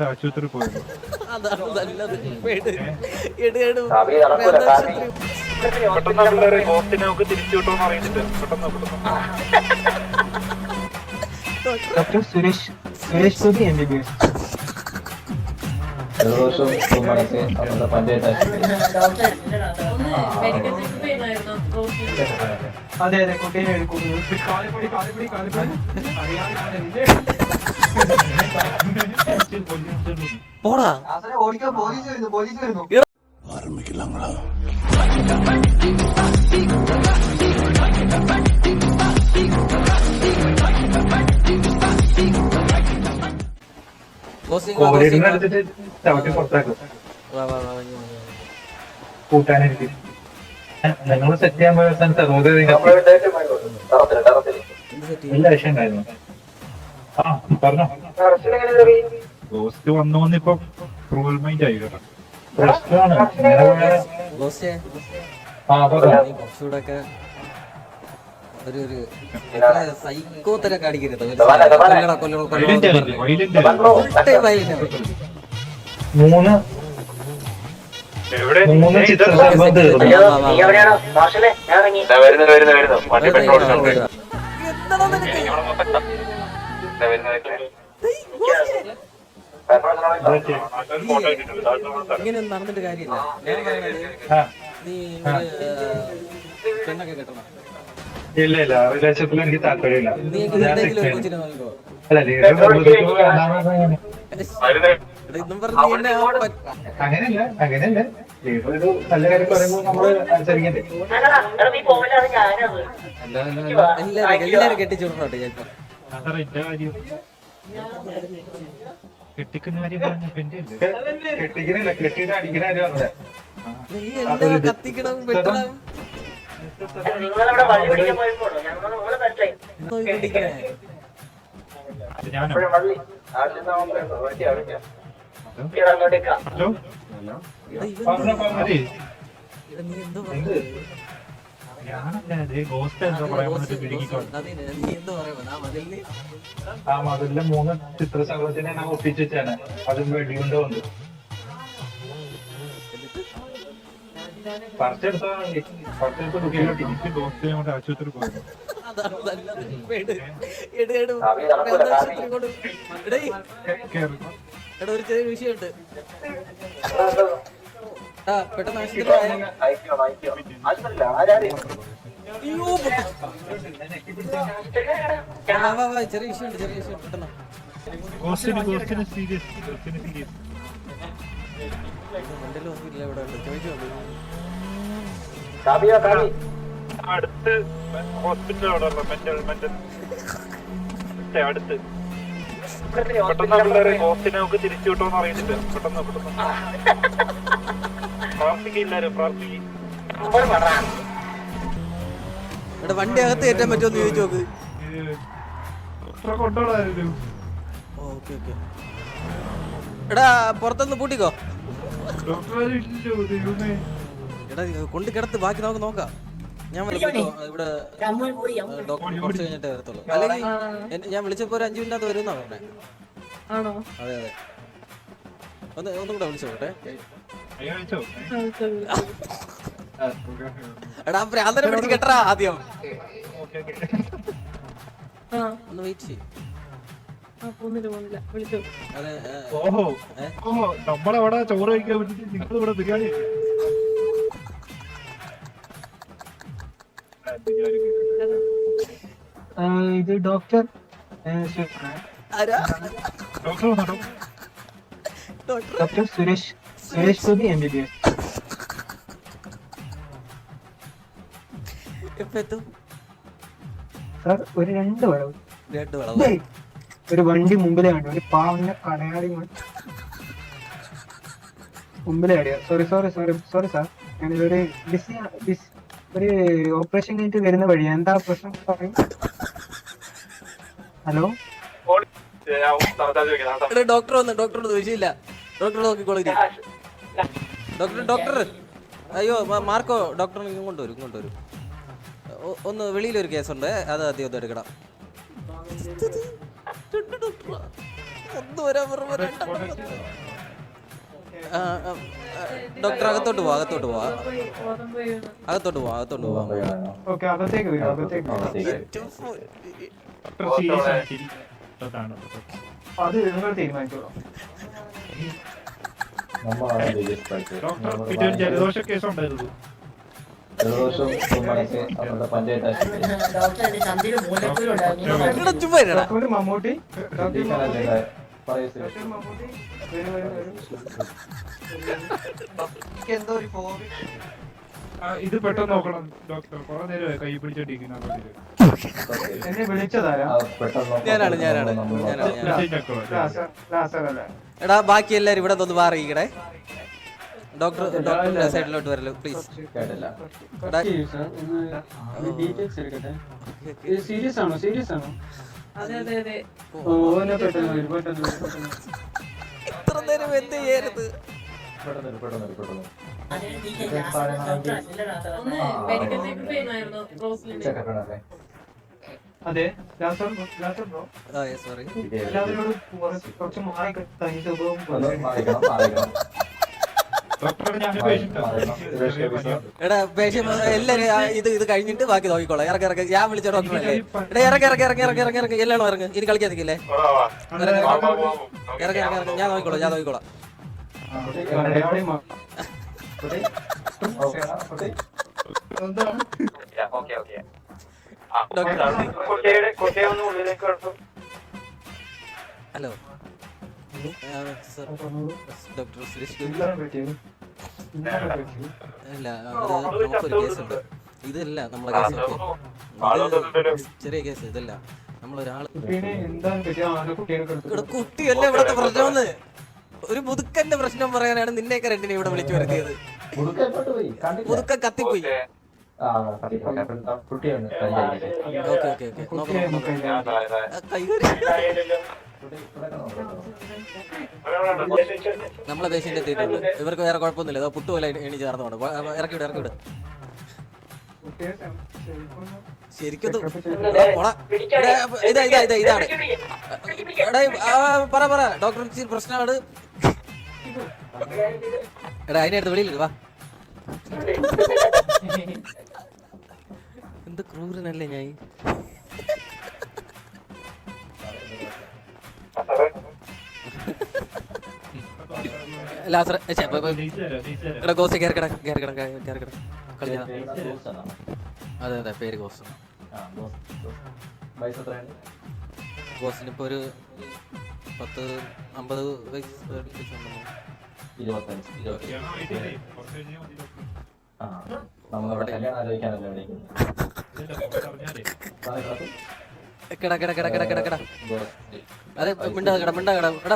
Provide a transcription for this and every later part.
ആശുപത്രി പോയത് അതാണ് നല്ലത്. Doctor Suresh Gopi MBBS. അതെ അതെ കുട്ടീനെ എടുക്കുന്നു. പോടാ ഓടിക്കാൻ പോലീസ് വരുന്നു. ആരംഭിക്കില്ലങ്ങളാ. കൂട്ടാനെനിക്ക് നിങ്ങൾ സെറ്റ് ചെയ്യാൻ പോയ എല്ലാ വിഷയം ഉണ്ടായിരുന്നു. ആ പറഞ്ഞോ. ഗോസ്റ്റ് വന്നോന്നിപ്പോ ക്രൂവൽ മൈൻഡ് ആയി കേട്ടോ. കുറച്ചുകൂടെ ഒരു സൈക്കോ തരം കാണിക്കരുത്. മൂന്ന് ചിത്രം ഇങ്ങനെ നടന്നിട്ട് കാര്യമില്ല. നീ പെണ്ണൊക്കെ കെട്ടണം. ഇല്ല റിലേഷൻഷിപ്പിൽ എനിക്ക് താല്പര്യമില്ല. നീ എന്തെങ്കിലും ഒരു കൊച്ചിനെ നോക്കോ. അങ്ങനെയല്ല ഒരു നല്ല കാര്യം പറയുമ്പോൾ നമ്മള് അനുസരിക്കണ്ടേ. എല്ലാരും കെട്ടിച്ചുവിടണോട്ടെ ചിലപ്പോ. കെട്ടിക്കണില്ല കെട്ടിട്ട് അടിക്കണ കാര്യം പറഞ്ഞത്. കത്തിക്കണം വെട്ടണം. ആ മതിലിലെ 3 ചിത്രശലഭത്തിനെ ഞാൻ ഒപ്പിച്ചു വെച്ചാണ്. അതും വെടികൊണ്ട് വന്നു ആശുപത്രി പോയത് ഒരു ചെറിയ വിഷയമുണ്ട്. പെട്ടെന്ന് ചെറിയ വിഷയമുണ്ട് പെട്ടെന്ന്. മണ്ടലും ഒന്നുമില്ല ഇവിടെ ഉണ്ട്. ചോദിച്ചോ അടുത്ത് ഹോസ്പിറ്റൽ അടുത്ത് പെട്ടെന്ന് ഹോസ്പിറ്റലിനെ നമുക്ക് തിരിച്ചു കിട്ടുമെന്ന് അറിയുന്നില്ല. പെട്ടെന്ന് പ്രാർത്ഥിക്കില്ലാരും പ്രാർത്ഥിക്കും. ഇവിടെ വണ്ടി അകത്ത് കയറ്റാൻ പറ്റുമോ ചോദിച്ചു നോക്ക്. കൊണ്ടോടായിരുന്നു. ഓക്കെ എടാ പുറത്തൊന്ന് പൂട്ടിക്കോ. എടാ കൊണ്ട് കിടത്ത് ബാക്കി നമുക്ക് നോക്കാം. ഞാൻ ഇവിടെ ഡോക്ടർ കുറച്ച് കഴിഞ്ഞിട്ടേ വരത്തുള്ളൂ. അല്ലെങ്കിൽ ഞാൻ വിളിച്ചപ്പോ ഒരു 5 മിനിറ്റ് വരുന്നാ പറഞ്ഞേ. അതെ ഒന്നും കൂടെ വിളിച്ചോട്ടെ. എടാ ഭ്രാന്തനെ പിടിച്ച് കെട്ടറാ ആദ്യം. ഒന്ന് വെയിറ്റ് ചെയ്യും. നമ്മളവിടെ ചോറ് കഴിക്കാൻ പറ്റിട്ട് നിങ്ങൾ ഇവിടെ ബിരിയാണി. ഇത് doctor Suresh Gopi MBBS. Sir ഒരു 2 വളവ് ഒരു വണ്ടി മുമ്പിലെ കണ്ടു. ഒരു പാവന്റെ കടയാടി മുമ്പിലെ കടയാ. Sorry sir. ഞാനിതൊരു ഒരു ഓപ്പറേഷൻ കഴിഞ്ഞിട്ട് വരുന്ന വഴി. എന്താ പ്രശ്നം പറയും. ഹലോ ഡോക്ടർ വിഷയമില്ല. ഡോക്ടർ നോക്കിക്കോളൂ. ഡോക്ടർ അയ്യോ മാർക്കോ ഡോക്ടർ ഇങ്ങോട്ട് വരും. ഒന്ന് വെളിയിലൊരു കേസുണ്ട്, അത് ആദ്യം ഒന്ന് എടുക്കണം. ഒന്ന് വരാൻ പറയുമ്പോ ഡോക്ടർ അകത്തോട്ട് പോവാ ഓക്കെ അകത്തേക്ക് വരും അത് നിങ്ങൾ തീരുമാനിച്ചോളൂ. ജലദോഷ കേസ് ഉണ്ടായിരുന്നു. ഡോക്ടർ മമ്മൂട്ടി എന്തോ ഒരു ഇത് പെട്ടെന്ന് നോക്കണം ഡോക്ടർ. കുറെ നേരമായി കൈ പിടിച്ചോണ്ടിരിക്കുന്ന എന്നെ വിളിച്ചതാരാ? ഞാനാണ് എടാ ബാക്കി എല്ലാരും ഇവിടെ ഒന്ന് മാറിയിക്കടേ. ഡോക്ടർ സൈഡിലോട്ട് വരല്ലോ പ്ലീസ്. സീരിയസ് ആണോ? ഇത്ര നേരം എന്ത് ചെയ്യരുത്. അതെ സോറി എല്ലാവരോടും കുറച്ച് മാറി തനി സ്വഭാവം എടാ പേഷ്യൻ എല്ലാരും ഇത് കഴിഞ്ഞിട്ട് ബാക്കി നോക്കിക്കോളാം. ഇറക്കി ഞാൻ വിളിച്ച ഡോക്ടറല്ലേ. എടാ ഇറങ്ങി എല്ലാണോ ഇറങ്ങി. ഇനി കളിക്കാതിരിക്കില്ലേ? ഇറങ്ങി ഞാൻ നോക്കിക്കോളാം. ഹലോ ഡോക്ടർ സുരേഷ് അല്ല നമുക്കൊരു കേസുണ്ട്. ഇതല്ല നമ്മളെ കേസ്, ചെറിയ കേസ് ഇതല്ല. നമ്മളൊരാള് കുട്ടിയല്ലേ ഇവിടത്തെ പ്രശ്നമെന്ന്. ഒരു മുതുക്കന്റെ പ്രശ്നം പറയാനാണ് നിന്നെയൊക്കെ രണ്ടിനെ ഇവിടെ വിളിച്ചു വരുത്തിയത്. മുതുക്ക കത്തിപ്പോയി. നമ്മളെ പേഷ്യന്റ് എത്തിയിട്ടുണ്ട്. ഇവർക്ക് വേറെ കുഴപ്പമൊന്നുമില്ല. പുട്ടു പോലെ എണി ചേർന്നോണ്ട് ഇറക്കിവിട്. ശരിക്കും ഇതാണ്. പറ ഡോക്ടർ പ്രശ്നമാണ്. എടാ അതിനടുത്ത് വെളിയിൽ വാ. എന്ത് ക്രൂരനല്ലേ ഞാൻ. അതെ പേര് ഗോസ്. ഗോസിനിപ്പോ ഒരു 10-50 വയസ്സ്. അതെ മിണ്ടാകട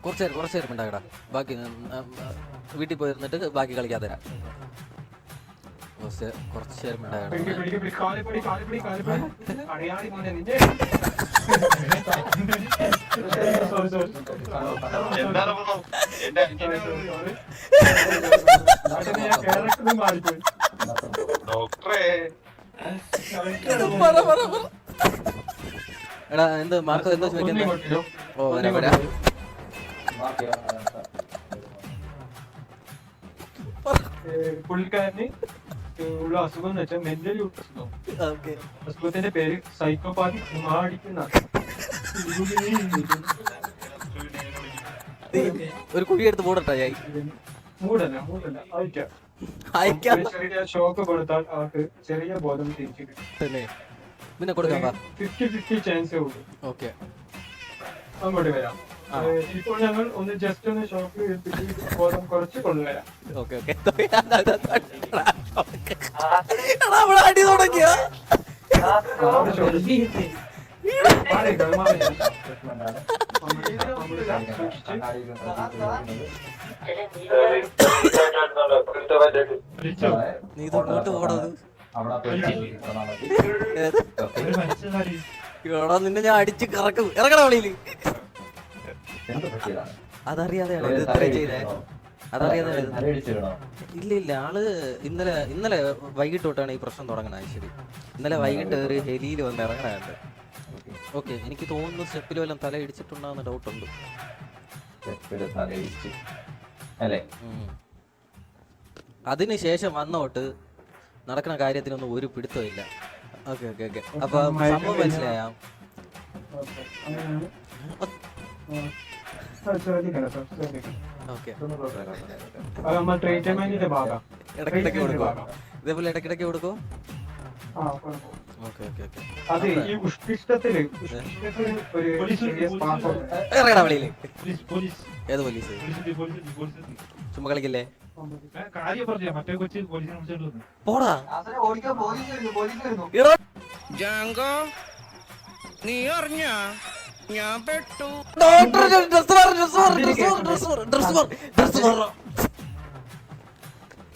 കുറച്ചേരം മിണ്ടാകട. ബാക്കി വീട്ടിൽ പോയിരുന്നിട്ട് ബാക്കി കളിക്കാൻ തരാം. കുറച്ച് നേരം മിണ്ടാകട. എടാ എന്ത് മാർക്കോ എന്തോ ചോദിക്കുന്നത്? ഓ വരാ പുള്ളിക്കാരന് ഉള്ള അസുഖം എന്ന് വെച്ചാൽ മെന്റലി അസുഖം. അസുഖത്തിന്റെ പേര് സൈക്കോപാതി കുമാടിക്കുന്ന. ഒരു കുഴിയെടുത്ത് മൂടട്ടാ. മൂടല്ല അയക്കാം. ചെറിയ ഷോക്ക് കൊടുത്താൽ അവർക്ക് ചെറിയ ബോധം തിരിച്ചു കിട്ടും. പിന്നെ കൊടുക്കാം. 50-50 ചാൻസേ ഉള്ളൂ. ഓക്കെ അങ്ങോട്ട് വരാം. ഇപ്പോൾ ഞങ്ങൾ ഒന്ന് ജസ്റ്റ് ഒന്ന് ഷോക്ക് എടുത്തിട്ട് ബോധം കുറച്ച് കൊണ്ടുവരാം. അടി തുടങ്ങിയ നീ ഇങ്ങോട്ട് പോണത്. നിന്നെ ഞാൻ അടിച്ച് കറക്കും. ഇറങ്ങണ വെളിയില്. അതറിയാതെയാണ് ഇത് ഇത്രയും ചെയ്തേ. അതറിയാതെ ഇല്ല ആള് ഇന്നലെ വൈകിട്ട് തൊട്ടാണ് ഈ പ്രശ്നം തുടങ്ങണത്. ശരി ഇന്നലെ വൈകിട്ട് ഒരു ഹെലിയിൽ വന്ന് ഇറങ്ങണുണ്ട്. ഓക്കെ, എനിക്ക് തോന്നുന്നു സ്റ്റെപ്പിൽ വല്ലതും തല ഇടിച്ചിട്ടുണ്ടാകുന്ന ഡൗട്ട് ഉണ്ട്. അല്ലേ? അതിനുശേഷം വന്നോട്ട് നടക്കുന്ന കാര്യത്തിനൊന്നും ഒരു പിടുത്തമില്ല. ഓക്കെ ഓക്കെ ഓക്കെ, അപ്പൊ സംഭവം മനസ്സിലായ? ഓക്കെ, ഇടയ്ക്കിടയ്ക്ക് കൊടുക്കും, ഇതേപോലെ ഇടയ്ക്കിടയ്ക്ക് കൊടുക്കും. ഓക്കെ ഓക്കെ ഓക്കെ, ഇറങ്ങടാ വെളിയില്. ഏത് പോലീസ്? ചുമ്മാ കളിക്കില്ലേ? കാര്യം പറഞ്ഞ മറ്റേ കൊച്ചു പോലീസിനെ വിളിച്ചോണ്ട് വന്നു. പോടാ നീ അറിഞ്ഞ ഞാൻ പെട്ടു.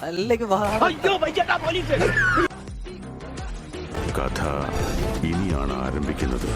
അല്ലെങ്കിൽ കഥ ഇനിയാണ് ആരംഭിക്കുന്നത്.